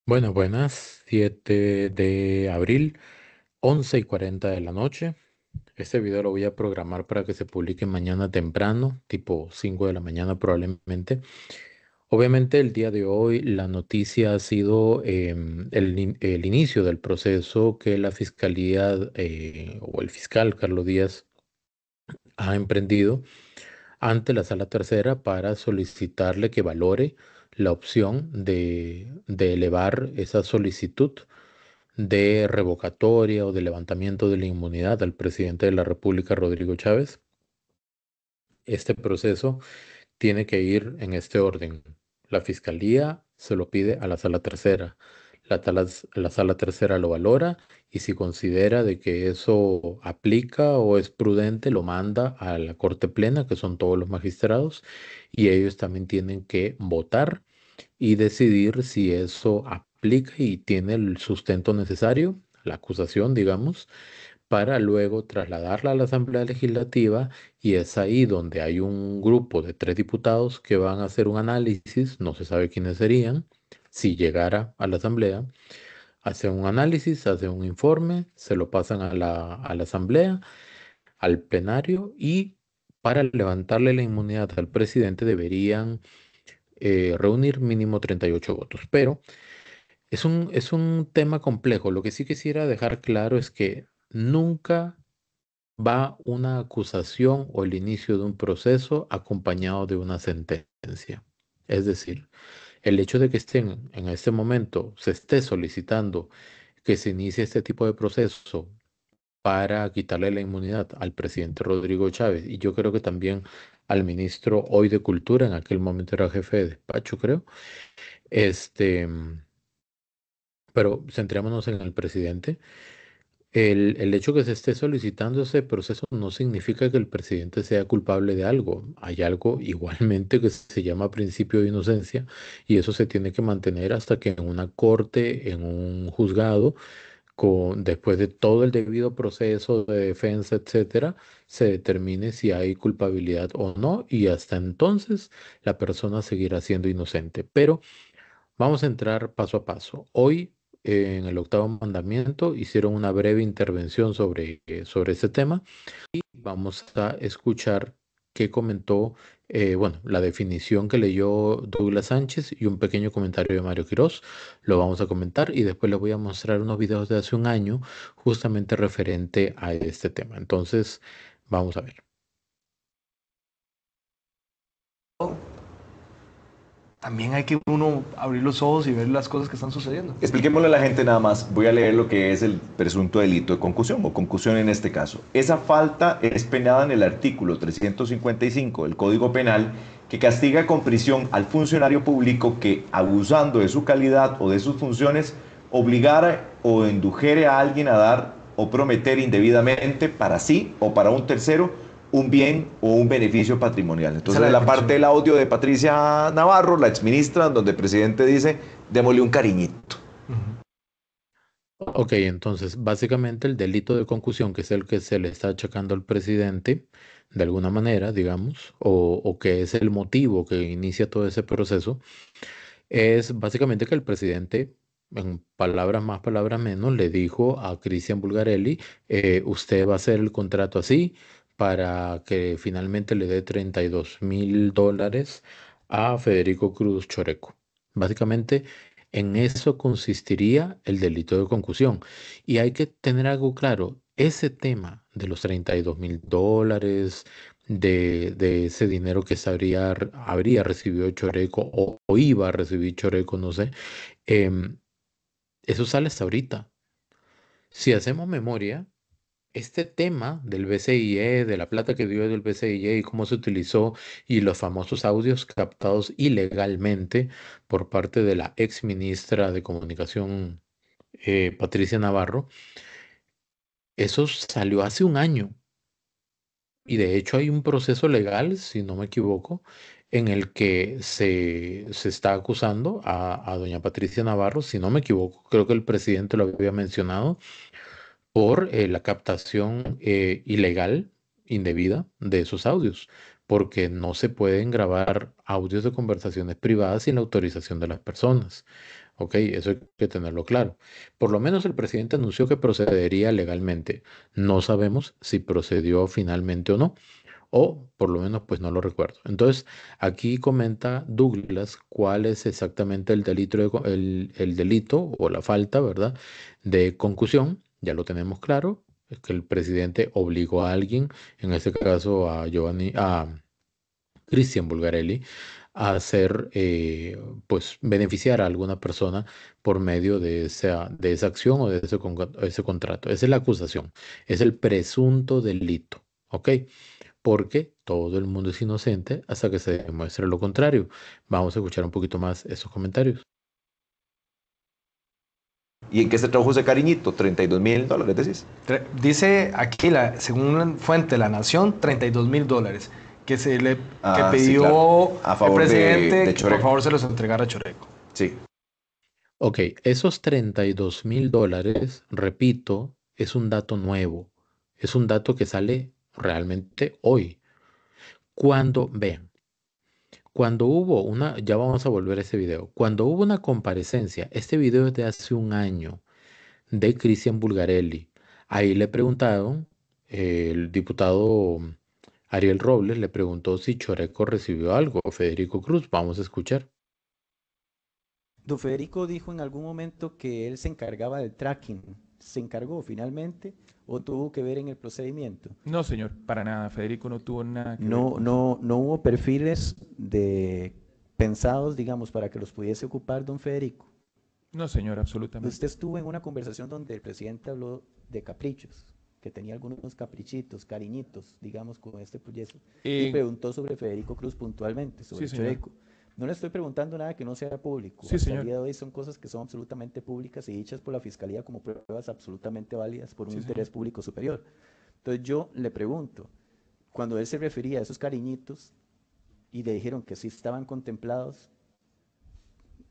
Buenas, buenas. 7 de abril, 11:40 de la noche. Este video lo voy a programar para que se publique mañana temprano, tipo 5 de la mañana probablemente. Obviamente el día de hoy la noticia ha sido el inicio del proceso que la fiscalía o el fiscal Carlos Díaz ha emprendido ante la Sala Tercera para solicitarle que valore la opción de elevar esa solicitud de revocatoria o de levantamiento de la inmunidad al presidente de la República, Rodrigo Chávez. Este proceso tiene que ir en este orden. La Fiscalía se lo pide a la Sala Tercera. La Sala Tercera lo valora y si considera de que eso aplica o es prudente, lo manda a la Corte Plena, que son todos los magistrados, y ellos también tienen que votar y decidir si eso aplica y tiene el sustento necesario, la acusación, digamos, para luego trasladarla a la Asamblea Legislativa y es ahí donde hay un grupo de 3 diputados que van a hacer un análisis, no se sabe quiénes serían, si llegara a la Asamblea, hacen un análisis, hacen un informe, se lo pasan a la Asamblea, al plenario y para levantarle la inmunidad al presidente deberían reunir mínimo 38 votos. Pero es un tema complejo. Lo que sí quisiera dejar claro es que nunca va una acusación o el inicio de un proceso acompañado de una sentencia. Es decir, el hecho de que estén en este momento, se esté solicitando que se inicie este tipo de proceso para quitarle la inmunidad al presidente Rodrigo Chávez y yo creo que también al ministro hoy de Cultura, en aquel momento era jefe de despacho, creo. Este, pero centrémonos en el presidente. El hecho que se esté solicitando ese proceso no significa que el presidente sea culpable de algo. Hay algo igualmente que se llama principio de inocencia y eso se tiene que mantener hasta que en una corte, en un juzgado, después de todo el debido proceso de defensa, etcétera, se determine si hay culpabilidad o no y hasta entonces la persona seguirá siendo inocente. Pero vamos a entrar paso a paso. Hoy, en el octavo mandamiento, hicieron una breve intervención sobre este tema. Vamos a escuchar qué comentó, bueno, la definición que leyó Douglas Sánchez y un pequeño comentario de Mario Quirós. Lo vamos a comentar y después les voy a mostrar unos videos de hace un año justamente referente a este tema. Entonces, vamos a ver. También hay que uno abrir los ojos y ver las cosas que están sucediendo. Expliquémosle a la gente nada más. Voy a leer lo que es el presunto delito de concusión o concusión en este caso. Esa falta es penada en el artículo 355 del Código Penal que castiga con prisión al funcionario público que, abusando de su calidad o de sus funciones, obligara o indujere a alguien a dar o prometer indebidamente para sí o para un tercero un bien o un beneficio patrimonial. Esa es la Entonces, la parte definición. del audio de Patricia Navarro, la exministra, donde el presidente dice, démosle un cariñito. Ujú. Ok, entonces básicamente el delito de concusión, que es el que se le está achacando al presidente, de alguna manera, digamos, o que es el motivo que inicia todo ese proceso, es básicamente que el presidente, en palabras más, palabras menos, le dijo a Cristian Bulgarelli, usted va a hacer el contrato así para que finalmente le dé $32.000 a Federico Cruz Choreco. Básicamente, en eso consistiría el delito de concusión. Y hay que tener algo claro, ese tema de los $32.000, de ese dinero que habría recibido Choreco o iba a recibir Choreco, no sé, em, eso sale hasta ahorita. Si hacemos memoria, este tema del BCIE, de la plata que dio del BCIE y cómo se utilizó y los famosos audios captados ilegalmente por parte de la ex ministra de Comunicación, Patricia Navarro, eso salió hace un año. Y de hecho hay un proceso legal, si no me equivoco, en el que se está acusando a doña Patricia Navarro, si no me equivoco, creo que el presidente lo había mencionado, por la captación ilegal, indebida de esos audios, porque no se pueden grabar audios de conversaciones privadas sin la autorización de las personas. ¿Ok? Eso hay que tenerlo claro. Por lo menos el presidente anunció que procedería legalmente. No sabemos si procedió finalmente o no, o por lo menos pues no lo recuerdo. Entonces, aquí comenta Douglas cuál es exactamente el delito, el delito o la falta, ¿verdad? De concusión. Ya lo tenemos claro. Es que el presidente obligó a alguien, en este caso a Christian Bulgarelli, a hacer, pues, beneficiar a alguna persona por medio de esa acción o de ese contrato. Esa es la acusación, es el presunto delito, ¿ok? Porque todo el mundo es inocente hasta que se demuestre lo contrario. Vamos a escuchar un poquito más esos comentarios. ¿Y en qué se tradujo ese cariñito? $32.000, decís. Dice aquí, según la fuente La Nación, $32.000 que Ah, sí, claro. pidió A el favor de presidente que por Choreco. favor se los entregara a Choreco. Sí. Ok, esos $32.000, repito, es un dato nuevo. Es un dato que sale realmente hoy. Vean, cuando hubo una, ya vamos a volver a ese video, cuando hubo una comparecencia, este video es de hace un año, de Cristian Bulgarelli. Ahí le preguntaron, el diputado Ariel Robles le preguntó si Choreco recibió algo, Federico Cruz, vamos a escuchar. Don Federico dijo en algún momento que él se encargaba del tracking. ¿Se encargó finalmente o tuvo que ver en el procedimiento? No, señor, para nada. Federico no tuvo nada que ver No, con eso. no hubo perfiles pensados, digamos, para que los pudiese ocupar don Federico. No, señor, absolutamente. Usted estuvo en una conversación donde el presidente habló de caprichos, que tenía algunos caprichitos, cariñitos, digamos, con este proyecto, y Eh, preguntó sobre Federico Cruz puntualmente, sí, sobre señor. Choreco. No le estoy preguntando nada que no sea público. Sí, Hasta el señor. día de hoy son cosas que son absolutamente públicas y dichas por la Fiscalía como pruebas absolutamente válidas por un Sí, señor. interés público superior. Entonces yo le pregunto, cuando él se refería a esos cariñitos y le dijeron que sí estaban contemplados,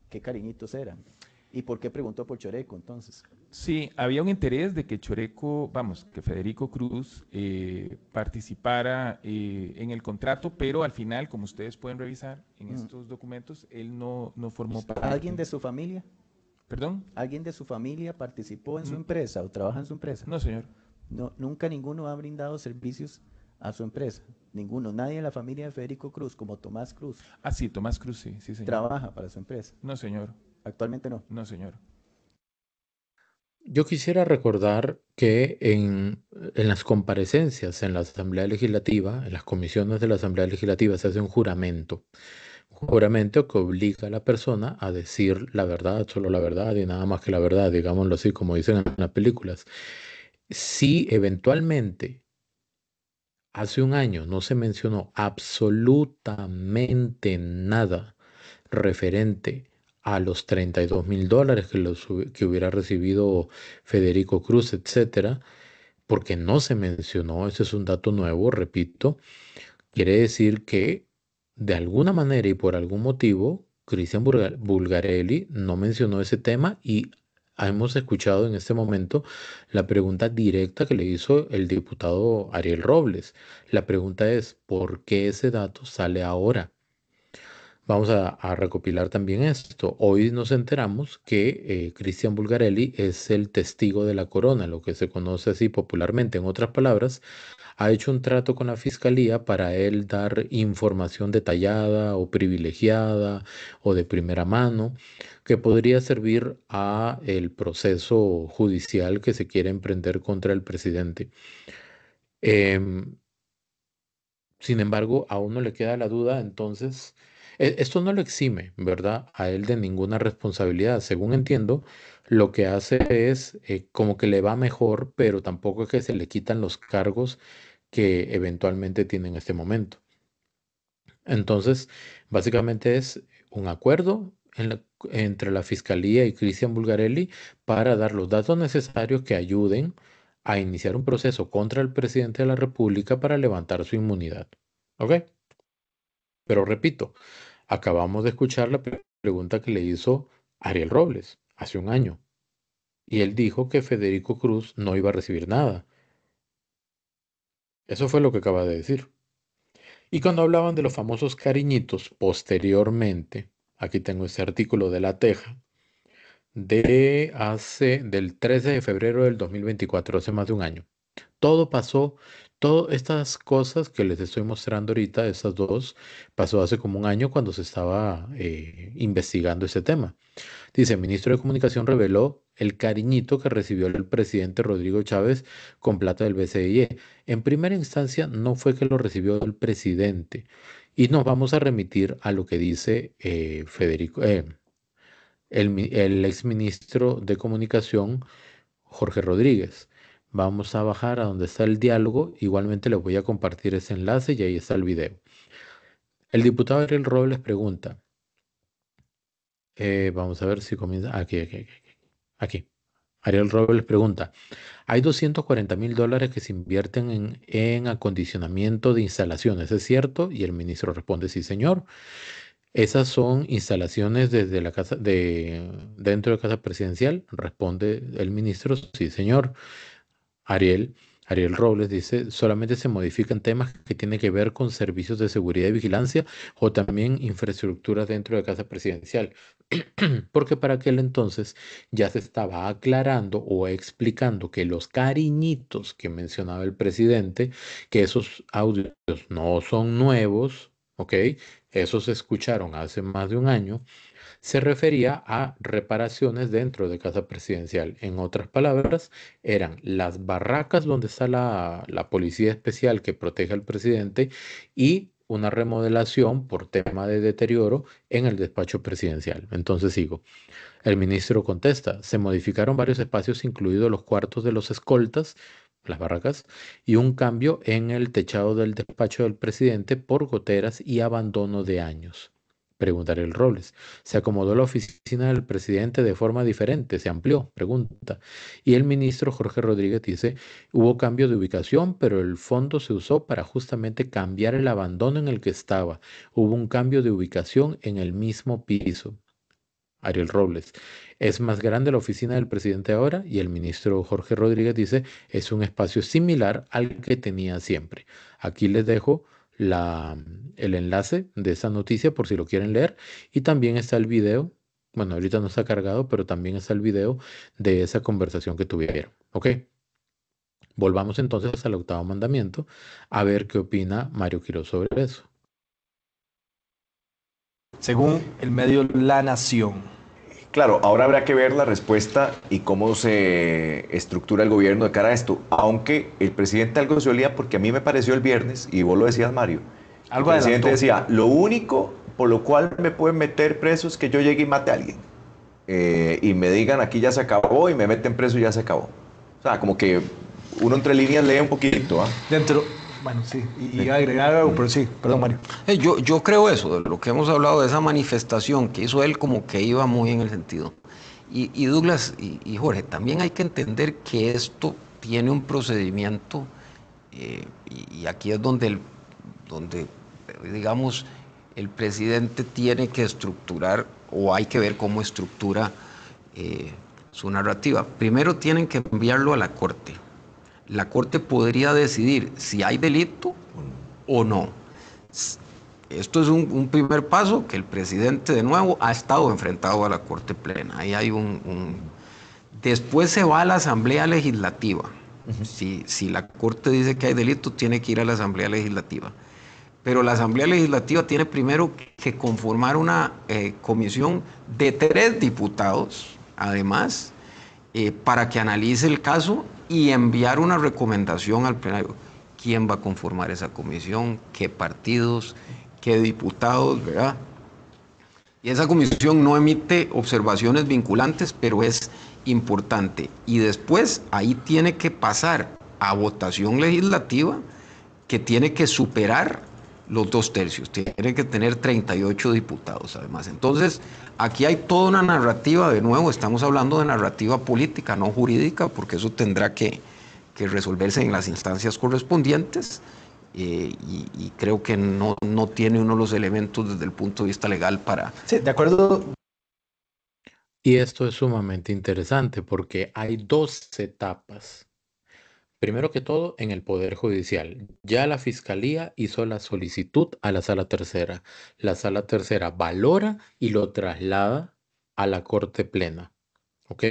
¿qué cariñitos eran? ¿Y por qué preguntó por Choreco entonces? Sí, había un interés de que Choreco, vamos, que Federico Cruz participara en el contrato, pero al final, como ustedes pueden revisar en Mm. estos documentos, él no formó ¿Alguien parte. de su familia? ¿Perdón? ¿Alguien de su familia participó en su N- empresa o trabaja en su empresa? No, señor. No, nunca ninguno ha brindado servicios a su empresa. Ninguno. Nadie en la familia de Federico Cruz, como Tomás Cruz, Ah, sí, Tomás Cruz, sí, sí, señor. trabaja para su empresa. No, señor. Actualmente no. No, señor. Yo quisiera recordar que en las comparecencias en la Asamblea Legislativa, en las comisiones de la Asamblea Legislativa, se hace un juramento que obliga a la persona a decir la verdad, solo la verdad y nada más que la verdad, digámoslo así, como dicen en las películas. Si eventualmente hace un año no se mencionó absolutamente nada referente a los $32.000 que hubiera recibido Federico Cruz, etcétera, porque no se mencionó, ese es un dato nuevo, repito, quiere decir que de alguna manera y por algún motivo, Cristian Bulgarelli no mencionó ese tema y hemos escuchado en este momento la pregunta directa que le hizo el diputado Ariel Robles. La pregunta es, ¿por qué ese dato sale ahora? Vamos a recopilar también esto. Hoy nos enteramos que Cristian Bulgarelli es el testigo de la corona, lo que se conoce así popularmente. En otras palabras, ha hecho un trato con la fiscalía para él dar información detallada o privilegiada o de primera mano que podría servir a el proceso judicial que se quiere emprender contra el presidente. Em, Sin embargo, a uno le queda la duda, entonces, esto no lo exime, ¿verdad? A él de ninguna responsabilidad. Según entiendo, lo que hace es como que le va mejor, pero tampoco es que se le quitan los cargos que eventualmente tiene en este momento. Entonces, básicamente es un acuerdo entre la Fiscalía y Cristian Bulgarelli para dar los datos necesarios que ayuden a iniciar un proceso contra el presidente de la República para levantar su inmunidad. ¿Ok? Pero repito, acabamos de escuchar la pregunta que le hizo Ariel Robles hace un año y él dijo que Federico Cruz no iba a recibir nada. Eso fue lo que acaba de decir. Y cuando hablaban de los famosos cariñitos posteriormente, aquí tengo este artículo de La Teja, del 13 de febrero del 2024, hace más de un año. Todo pasó, todas estas cosas que les estoy mostrando ahorita, estas dos, pasó hace como un año cuando se estaba investigando ese tema. Dice, el ministro de Comunicación reveló el cariñito que recibió el presidente Rodrigo Chávez con plata del BCIE. En primera instancia no fue que lo recibió el presidente. Y nos vamos a remitir a lo que dice el exministro de Comunicación, Jorge Rodríguez. Vamos a bajar a donde está el diálogo. Igualmente les voy a compartir ese enlace y ahí está el video. El diputado Ariel Robles pregunta, vamos a ver si comienza, aquí. Ariel Robles pregunta, hay $240,000 que se invierten en acondicionamiento de instalaciones, ¿es cierto? Y el ministro responde, sí, señor. Esas son instalaciones desde la casa dentro de la casa presidencial. Responde el ministro, sí, señor. Ariel, Ariel Robles dice, solamente se modifican temas que tienen que ver con servicios de seguridad y vigilancia o también infraestructuras dentro de casa presidencial. Porque para aquel entonces ya se estaba aclarando o explicando que los cariñitos que mencionaba el presidente, que esos audios no son nuevos, ¿ok? Esos se escucharon hace más de un año, se refería a reparaciones dentro de casa presidencial. En otras palabras, eran las barracas donde está la policía especial que protege al presidente y una remodelación por tema de deterioro en el despacho presidencial. Entonces sigo. El ministro contesta, se modificaron varios espacios, incluidos los cuartos de los escoltas, las barracas, y un cambio en el techado del despacho del presidente por goteras y abandono de años. Preguntaré el Robles. ¿Se acomodó la oficina del presidente de forma diferente? ¿Se amplió? Pregunta. Y el ministro Jorge Rodríguez dice, hubo cambio de ubicación, pero el fondo se usó para justamente cambiar el abandono en el que estaba. Hubo un cambio de ubicación en el mismo piso. Ariel Robles. Es más grande la oficina del presidente ahora y el ministro Jorge Rodríguez dice es un espacio similar al que tenía siempre. Aquí les dejo el enlace de esa noticia por si lo quieren leer y también está el video. Bueno, ahorita no está cargado, pero también está el video de esa conversación que tuvieron. ¿Ok? Volvamos entonces al octavo mandamiento a ver qué opina Mario Quiroz sobre eso. Según el medio La Nación. Claro, ahora habrá que ver la respuesta y cómo se estructura el gobierno de cara a esto. Aunque el presidente algo se olía, porque a mí me pareció el viernes, y vos lo decías, Mario. Algo el presidente adelantó. decía, lo único por lo cual me pueden meter preso es que yo llegue y mate a alguien. Y me digan, aquí ya se acabó, y me meten preso y ya se acabó. O sea, como que uno entre líneas lee un poquito, ¿ah? Dentro, bueno, sí, y agregar algo, pero sí, perdón, Mario. Yo creo eso, de lo que hemos hablado, de esa manifestación que hizo él, como que iba muy en el sentido. Y Douglas y Jorge, también hay que entender que esto tiene un procedimiento, y aquí es donde, digamos, el presidente tiene que estructurar, o hay que ver cómo estructura su narrativa. Primero tienen que enviarlo a la Corte. La Corte podría decidir si hay delito o no. Esto es un primer paso, que el presidente de nuevo ha estado enfrentado a la Corte Plena. Ahí hay Después se va a la Asamblea Legislativa. Si la Corte dice que hay delito, tiene que ir a la Asamblea Legislativa. Pero la Asamblea Legislativa tiene primero que conformar una comisión de 3 diputados, además, para que analice el caso y enviar una recomendación al plenario. ¿Quién va a conformar esa comisión? ¿Qué partidos? ¿Qué diputados? ¿Verdad? Y esa comisión no emite observaciones vinculantes, pero es importante. Y después ahí tiene que pasar a votación legislativa, que tiene que superar los 2/3. Tiene que tener 38 diputados además. Entonces, aquí hay toda una narrativa, de nuevo, estamos hablando de narrativa política, no jurídica, porque eso tendrá que resolverse en las instancias correspondientes, y creo que no tiene uno los elementos desde el punto de vista legal para... Sí, de acuerdo. Y esto es sumamente interesante porque hay dos etapas. Primero que todo, en el Poder Judicial. Ya la Fiscalía hizo la solicitud a la Sala Tercera. La Sala Tercera valora y lo traslada a la Corte Plena. ¿ok?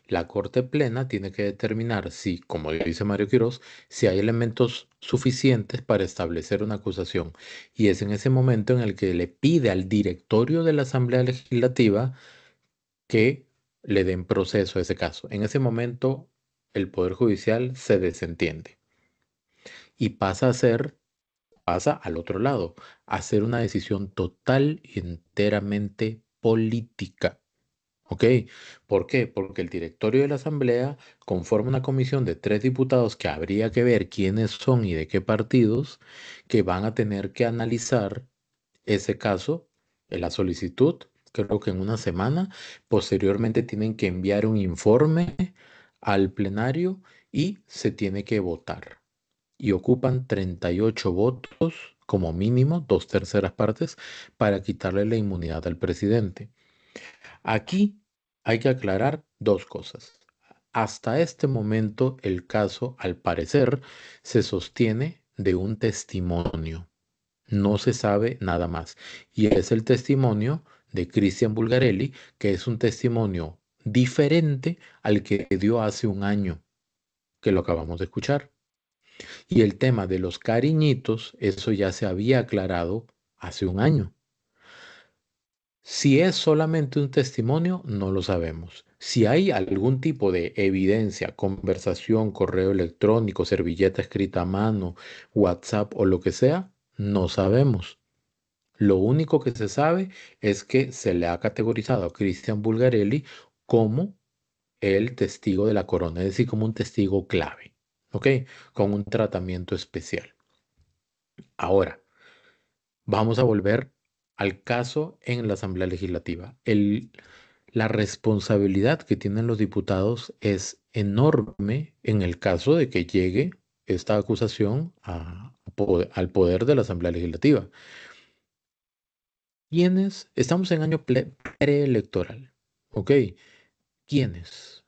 La Corte Plena tiene que determinar si, como dice Mario Quirós, si hay elementos suficientes para establecer una acusación. Y es en ese momento en el que le pide al directorio de la Asamblea Legislativa que le den proceso a ese caso. En ese momento, el Poder Judicial se desentiende y pasa al otro lado, a ser una decisión total y enteramente política. ¿Ok? ¿Por qué? Porque el directorio de la Asamblea conforma una comisión de 3 diputados que habría que ver quiénes son y de qué partidos, que van a tener que analizar ese caso, la solicitud, creo que en una semana. Posteriormente tienen que enviar un informe al plenario y se tiene que votar. Y ocupan 38 votos como mínimo, 2/3 partes, para quitarle la inmunidad al presidente. Aquí hay que aclarar dos cosas. Hasta este momento el caso, al parecer, se sostiene de un testimonio. No se sabe nada más. Y es el testimonio de Cristian Bulgarelli, que es un testimonio diferente al que dio hace un año, que lo acabamos de escuchar. Y el tema de los cariñitos, eso ya se había aclarado hace un año. Si es solamente un testimonio, no lo sabemos. Si hay algún tipo de evidencia, conversación, correo electrónico, servilleta escrita a mano, WhatsApp o lo que sea, no sabemos. Lo único que se sabe es que se le ha categorizado a Cristian Bulgarelli como el testigo de la corona, es decir, como un testigo clave, ¿ok? Con un tratamiento especial. Ahora, vamos a volver al caso en la Asamblea Legislativa. La responsabilidad que tienen los diputados es enorme en el caso de que llegue esta acusación al poder de la Asamblea Legislativa. ¿Quiénes? Estamos en año preelectoral, ¿ok? ¿Quiénes?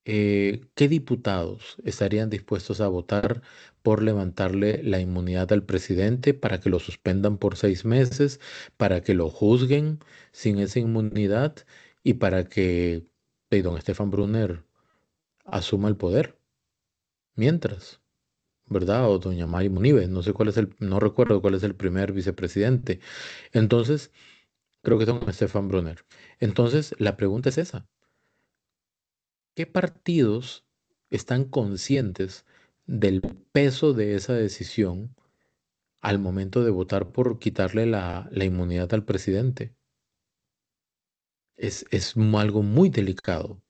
¿Qué diputados estarían dispuestos a votar por levantarle la inmunidad al presidente para que lo suspendan por 6 meses, para que lo juzguen sin esa inmunidad y para que don Estefan Brunner asuma el poder? Mientras, ¿verdad? O doña Mari Munive, no recuerdo cuál es el primer vicepresidente. Entonces, creo que es don Estefan Brunner. Entonces, la pregunta es esa. ¿Qué partidos están conscientes del peso de esa decisión al momento de votar por quitarle la inmunidad al presidente? Es algo muy delicado.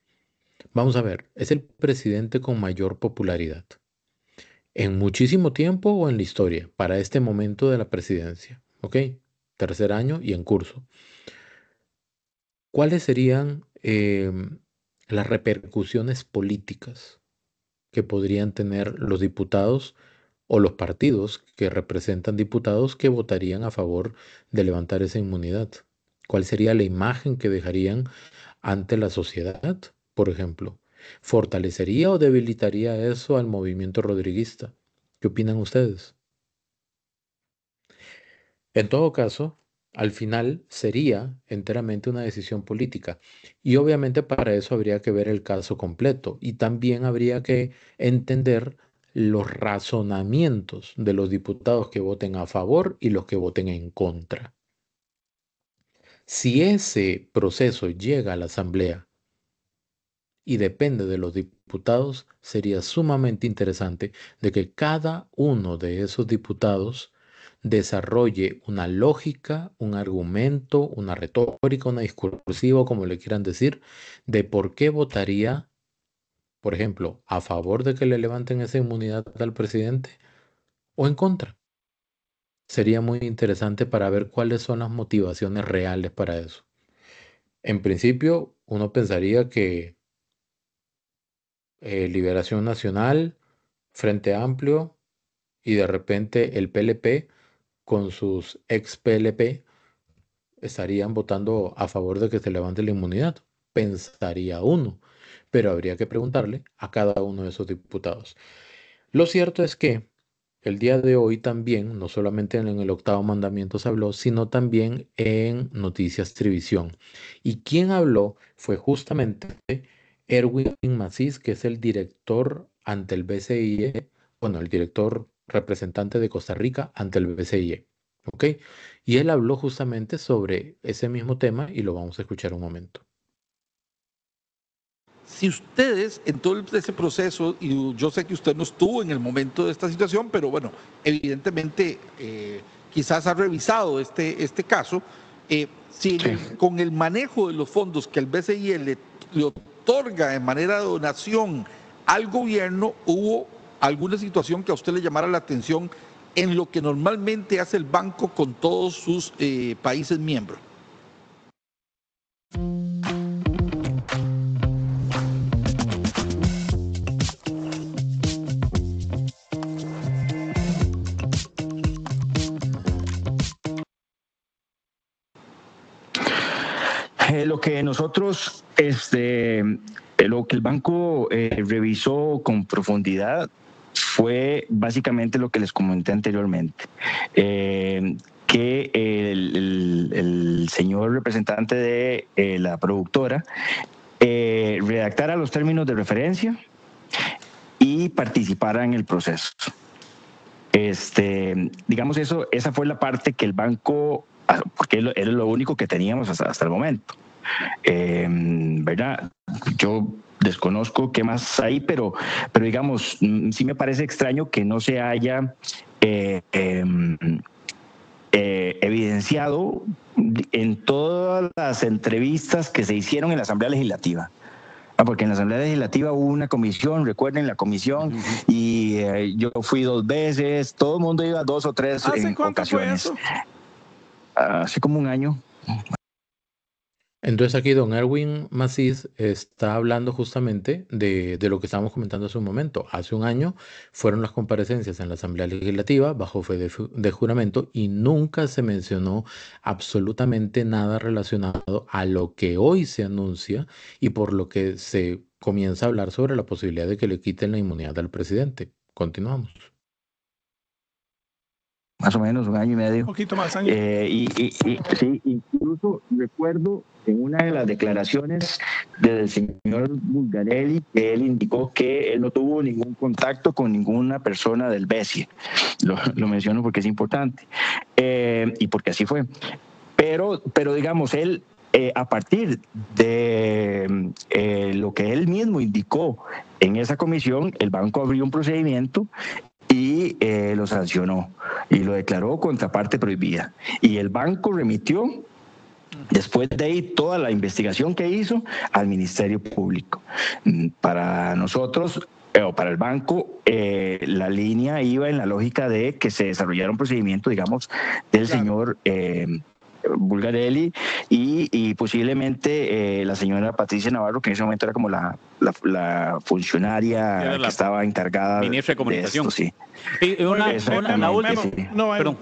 Vamos a ver, es el presidente con mayor popularidad en muchísimo tiempo o en la historia para este momento de la presidencia. ¿Ok? Tercer año y en curso. ¿Cuáles serían las repercusiones políticas que podrían tener los diputados o los partidos que representan diputados que votarían a favor de levantar esa inmunidad? ¿Cuál sería la imagen que dejarían ante la sociedad, por ejemplo? ¿Fortalecería o debilitaría eso al movimiento rodriguista? ¿Qué opinan ustedes? En todo caso, al final sería enteramente una decisión política. Y obviamente para eso habría que ver el caso completo y también habría que entender los razonamientos de los diputados que voten a favor y los que voten en contra. Si ese proceso llega a la Asamblea y depende de los diputados, sería sumamente interesante de que cada uno de esos diputados desarrolle una lógica, un argumento, una retórica, una discursiva, como le quieran decir, de por qué votaría, por ejemplo, a favor de que le levanten esa inmunidad al presidente o en contra. Sería muy interesante para ver cuáles son las motivaciones reales para eso. En principio, uno pensaría que Liberación Nacional, Frente Amplio y de repente el PLP con sus ex PLP estarían votando a favor de que se levante la inmunidad. Pensaría uno, pero habría que preguntarle a cada uno de esos diputados. Lo cierto es que El día de hoy también, no solamente en el octavo mandamiento se habló, sino también en Noticias Trivisión. Y quien habló fue justamente Erwin Macís, que es el director ante el BCIE, bueno, el director representante de Costa Rica ante el BCIE. ¿Ok? Y él habló justamente sobre ese mismo tema y lo vamos a escuchar un momento. Si ustedes, en todo ese proceso, y yo sé que usted no estuvo en el momento de esta situación, pero bueno, evidentemente quizás ha revisado este caso, si con el manejo de los fondos que el BCI le otorga de manera de donación al gobierno, hubo alguna situación que a usted le llamara la atención en lo que normalmente hace el banco con todos sus países miembros. Lo que nosotros, lo que el banco revisó con profundidad fue básicamente lo que les comenté anteriormente, que el señor representante de la productora redactara los términos de referencia y participara en el proceso. Digamos esa fue la parte que el banco, porque era lo único que teníamos hasta el momento. ¿Verdad? Yo desconozco qué más hay, pero digamos, sí me parece extraño que no se haya evidenciado en todas las entrevistas que se hicieron en la Asamblea Legislativa. Porque en la Asamblea Legislativa hubo una comisión, recuerden la comisión, y yo fui 2 veces, todo el mundo iba 2 o 3 en ocasiones. Fue eso? Hace como un año. Entonces aquí don Erwin Macís está hablando justamente de lo que estábamos comentando hace un momento. Hace un año fueron las comparecencias en la Asamblea Legislativa bajo fe de juramento y nunca se mencionó absolutamente nada relacionado a lo que hoy se anuncia y por lo que se comienza a hablar sobre la posibilidad de que le quiten la inmunidad al presidente. Continuamos. Más o menos 1 año y medio. Un poquito más años. Sí, incluso recuerdo en una de las declaraciones del señor Bulgarelli que él indicó que él no tuvo ningún contacto con ninguna persona del BCIE. Lo menciono porque es importante y porque así fue. Pero digamos, él a partir de lo que él mismo indicó en esa comisión, el banco abrió un procedimiento y lo sancionó y lo declaró contraparte prohibida. Y el banco remitió, después de ahí, toda la investigación que hizo al Ministerio Público. Para nosotros, o para el banco, la línea iba en la lógica de que se desarrollara un procedimiento, digamos, del señor Bulgarelli y posiblemente la señora Patricia Navarro, que en ese momento era como la funcionaria que estaba encargada ministra de Comunicación. De esto, sí. La última. Perdón.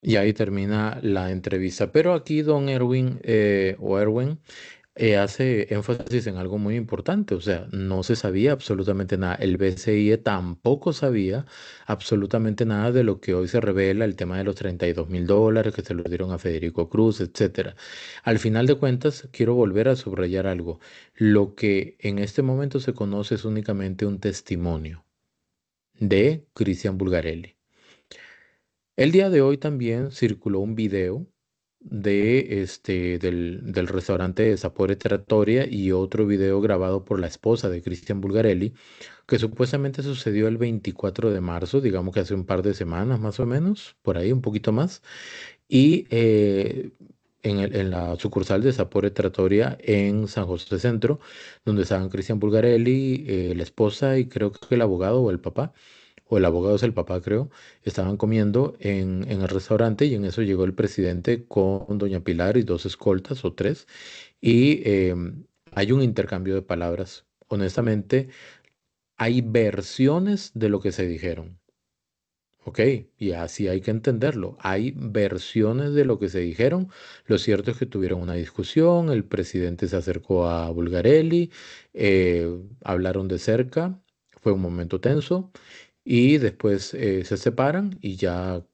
Y ahí termina la entrevista. Pero aquí don Erwin hace énfasis en algo muy importante, o sea, no se sabía absolutamente nada. El BCIE tampoco sabía absolutamente nada de lo que hoy se revela, el tema de los $32,000 que se lo dieron a Federico Cruz, etcétera. Al final de cuentas, quiero volver a subrayar algo. Lo que en este momento se conoce es únicamente un testimonio de Cristian Bulgarelli. El día de hoy también circuló un video del restaurante de Sapore Trattoria y otro video grabado por la esposa de Cristian Bulgarelli, que supuestamente sucedió el 24 de marzo, digamos que hace un par de semanas más o menos, por ahí un poquito más, y en la sucursal de Sapore Trattoria en San José Centro, donde estaban Cristian Bulgarelli, la esposa y creo que el abogado o el papá o el abogado es el papá, creo, estaban comiendo en el restaurante y en eso llegó el presidente con doña Pilar y 2 escoltas o 3 y hay un intercambio de palabras. Honestamente, hay versiones de lo que se dijeron. Ok, y así hay que entenderlo. Hay versiones de lo que se dijeron. Lo cierto es que tuvieron una discusión, el presidente se acercó a Bulgarelli, hablaron de cerca, fue un momento tenso. y después se separan y ya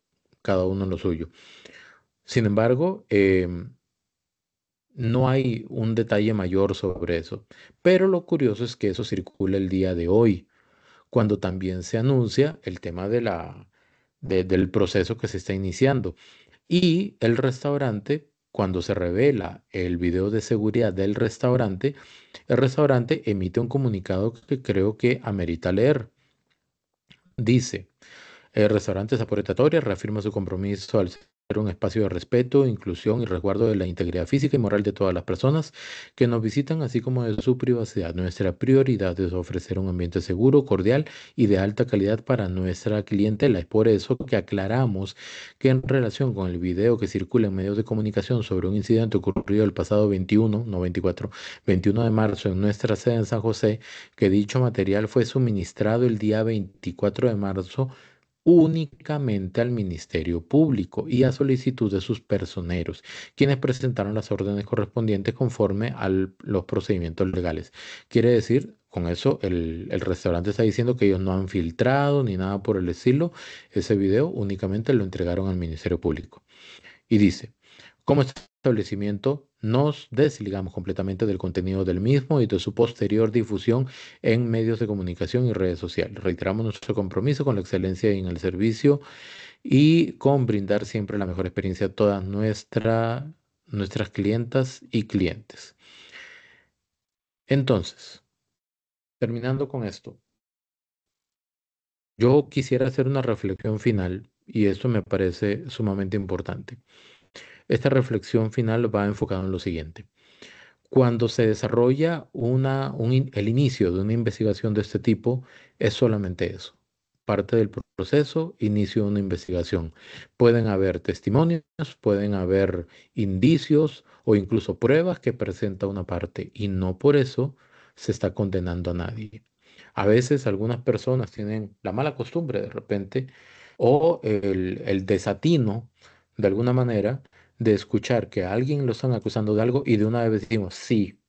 cada uno en lo suyo. Sin embargo, no hay un detalle mayor sobre eso. Pero lo curioso es que eso circula el día de hoy, cuando también se anuncia el tema del proceso que se está iniciando. Y el restaurante, cuando se revela el video de seguridad del restaurante, el restaurante emite un comunicado que creo que amerita leer. Dice: el restaurante Zaporeta Toria reafirma su compromiso al ser un espacio de respeto, inclusión y resguardo de la integridad física y moral de todas las personas que nos visitan, así como de su privacidad. Nuestra prioridad es ofrecer un ambiente seguro, cordial y de alta calidad para nuestra clientela. Es por eso que aclaramos que en relación con el video que circula en medios de comunicación sobre un incidente ocurrido el pasado 21, no 24, 21 de marzo en nuestra sede en San José, que dicho material fue suministrado el día 24 de marzo únicamente al Ministerio Público y a solicitud de sus personeros, quienes presentaron las órdenes correspondientes conforme a los procedimientos legales. Quiere decir, con eso el restaurante está diciendo que ellos no han filtrado ni nada por el estilo. Ese video únicamente lo entregaron al Ministerio Público. Y dice: como establecimiento, nos desligamos completamente del contenido del mismo y de su posterior difusión en medios de comunicación y redes sociales. Reiteramos nuestro compromiso con la excelencia en el servicio y con brindar siempre la mejor experiencia a todas nuestras clientas y clientes. Entonces, terminando con esto, yo quisiera hacer una reflexión final y esto me parece sumamente importante. Esta reflexión final va enfocada en lo siguiente. Cuando se desarrolla el inicio de una investigación de este tipo, es solamente eso. Parte del proceso, inicio de una investigación. Pueden haber testimonios, pueden haber indicios o incluso pruebas que presenta una parte y no por eso se está condenando a nadie. A veces algunas personas tienen la mala costumbre de repente o el desatino de alguna manera de escuchar que a alguien lo están acusando de algo y de una vez decimos: sí,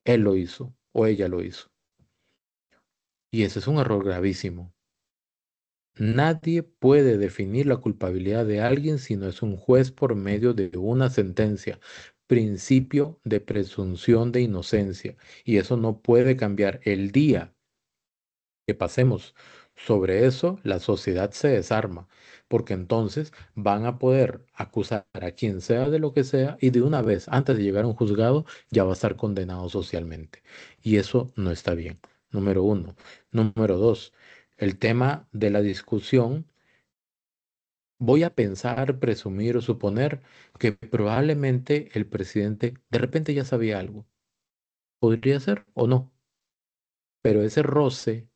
él lo hizo o ella lo hizo. Y ese es un error gravísimo. Nadie puede definir la culpabilidad de alguien si no es un juez por medio de una sentencia. Principio de presunción de inocencia. Y eso no puede cambiar. El día que pasemos sobre eso, la sociedad se desarma, porque entonces van a poder acusar a quien sea de lo que sea y de una vez, antes de llegar a un juzgado, ya va a estar condenado socialmente. Y eso no está bien. Número uno. Número dos, el tema de la discusión. Voy a pensar, presumir o suponer que probablemente el presidente de repente ya sabía algo. Podría ser o no, pero ese roce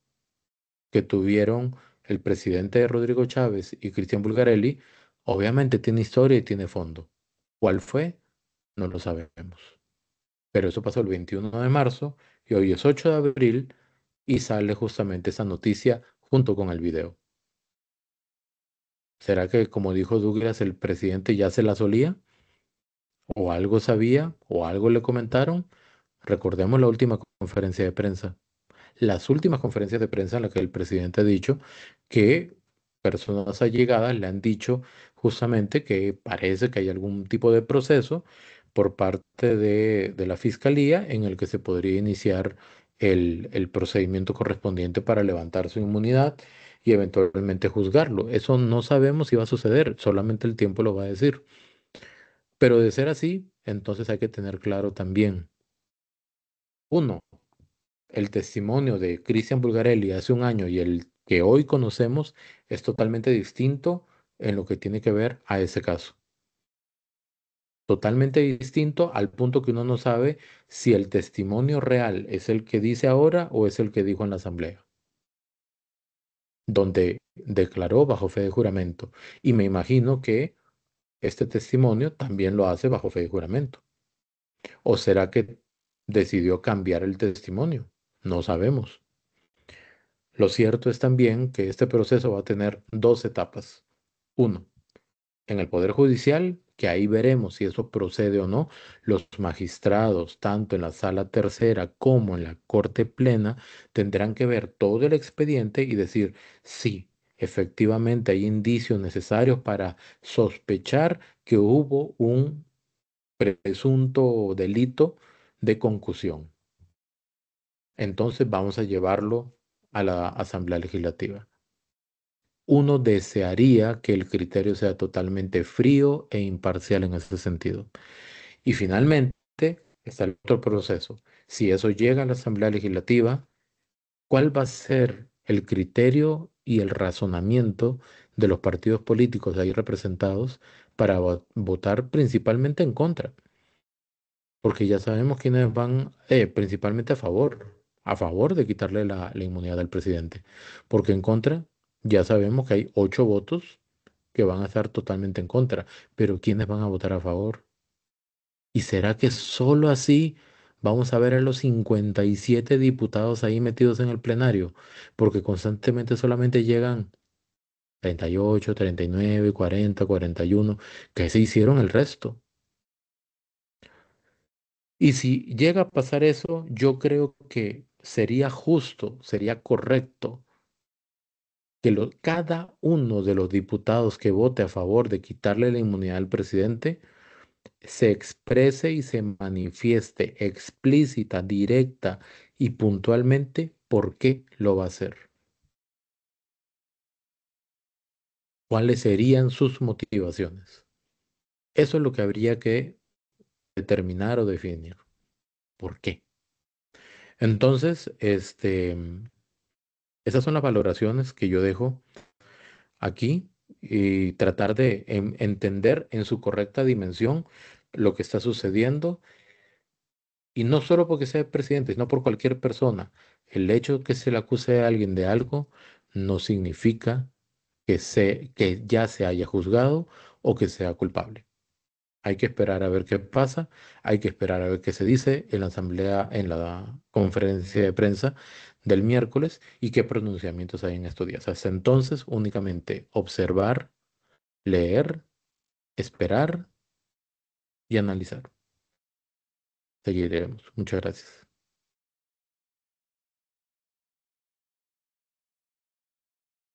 que tuvieron el presidente Rodrigo Chávez y Cristian Bulgarelli, obviamente tiene historia y tiene fondo. ¿Cuál fue? No lo sabemos. Pero eso pasó el 21 de marzo y hoy es 8 de abril y sale justamente esa noticia junto con el video. ¿Será que, como dijo Douglas, el presidente ya se la solía? ¿O algo sabía? ¿O algo le comentaron? Recordemos la última conferencia de prensa. Las últimas conferencias de prensa en las que el presidente ha dicho que personas allegadas le han dicho justamente que parece que hay algún tipo de proceso por parte de la fiscalía en el que se podría iniciar el procedimiento correspondiente para levantar su inmunidad y eventualmente juzgarlo. Eso no sabemos si va a suceder, solamente el tiempo lo va a decir. Pero de ser así, entonces hay que tener claro también, uno, el testimonio de Cristian Bulgarelli hace un año y el que hoy conocemos es totalmente distinto en lo que tiene que ver a ese caso. Totalmente distinto al punto que uno no sabe si el testimonio real es el que dice ahora o es el que dijo en la asamblea, donde declaró bajo fe de juramento. Y me imagino que este testimonio también lo hace bajo fe de juramento. ¿O será que decidió cambiar el testimonio? No sabemos. Lo cierto es también que este proceso va a tener dos etapas. Uno, en el Poder Judicial, que ahí veremos si eso procede o no. Los magistrados, tanto en la Sala Tercera como en la Corte Plena, tendrán que ver todo el expediente y decir: sí, efectivamente hay indicios necesarios para sospechar que hubo un presunto delito de concusión. Entonces vamos a llevarlo a la Asamblea Legislativa. Uno desearía que el criterio sea totalmente frío e imparcial en ese sentido. Y finalmente está el otro proceso. Si eso llega a la Asamblea Legislativa, ¿cuál va a ser el criterio y el razonamiento de los partidos políticos ahí representados para votar principalmente en contra? Porque ya sabemos quiénes van principalmente a favor de quitarle la inmunidad al presidente. Porque en contra, ya sabemos que hay 8 votos que van a estar totalmente en contra. Pero ¿quiénes van a votar a favor? ¿Y será que solo así vamos a ver a los 57 diputados ahí metidos en el plenario? Porque constantemente solamente llegan 38, 39, 40, 41, que se hicieron el resto. Y si llega a pasar eso, yo creo que sería justo, sería correcto que cada uno de los diputados que vote a favor de quitarle la inmunidad al presidente se exprese y se manifieste explícita, directa y puntualmente por qué lo va a hacer. ¿Cuáles serían sus motivaciones? Eso es lo que habría que determinar o definir. ¿Por qué? Entonces, esas son las valoraciones que yo dejo aquí y tratar de entender en su correcta dimensión lo que está sucediendo. Y no solo porque sea el presidente, sino por cualquier persona. El hecho de que se le acuse a alguien de algo no significa que ya se haya juzgado o que sea culpable. Hay que esperar a ver qué pasa, hay que esperar a ver qué se dice en la asamblea, en la conferencia de prensa del miércoles y qué pronunciamientos hay en estos días. Hasta entonces, únicamente observar, leer, esperar y analizar. Seguiremos. Muchas gracias.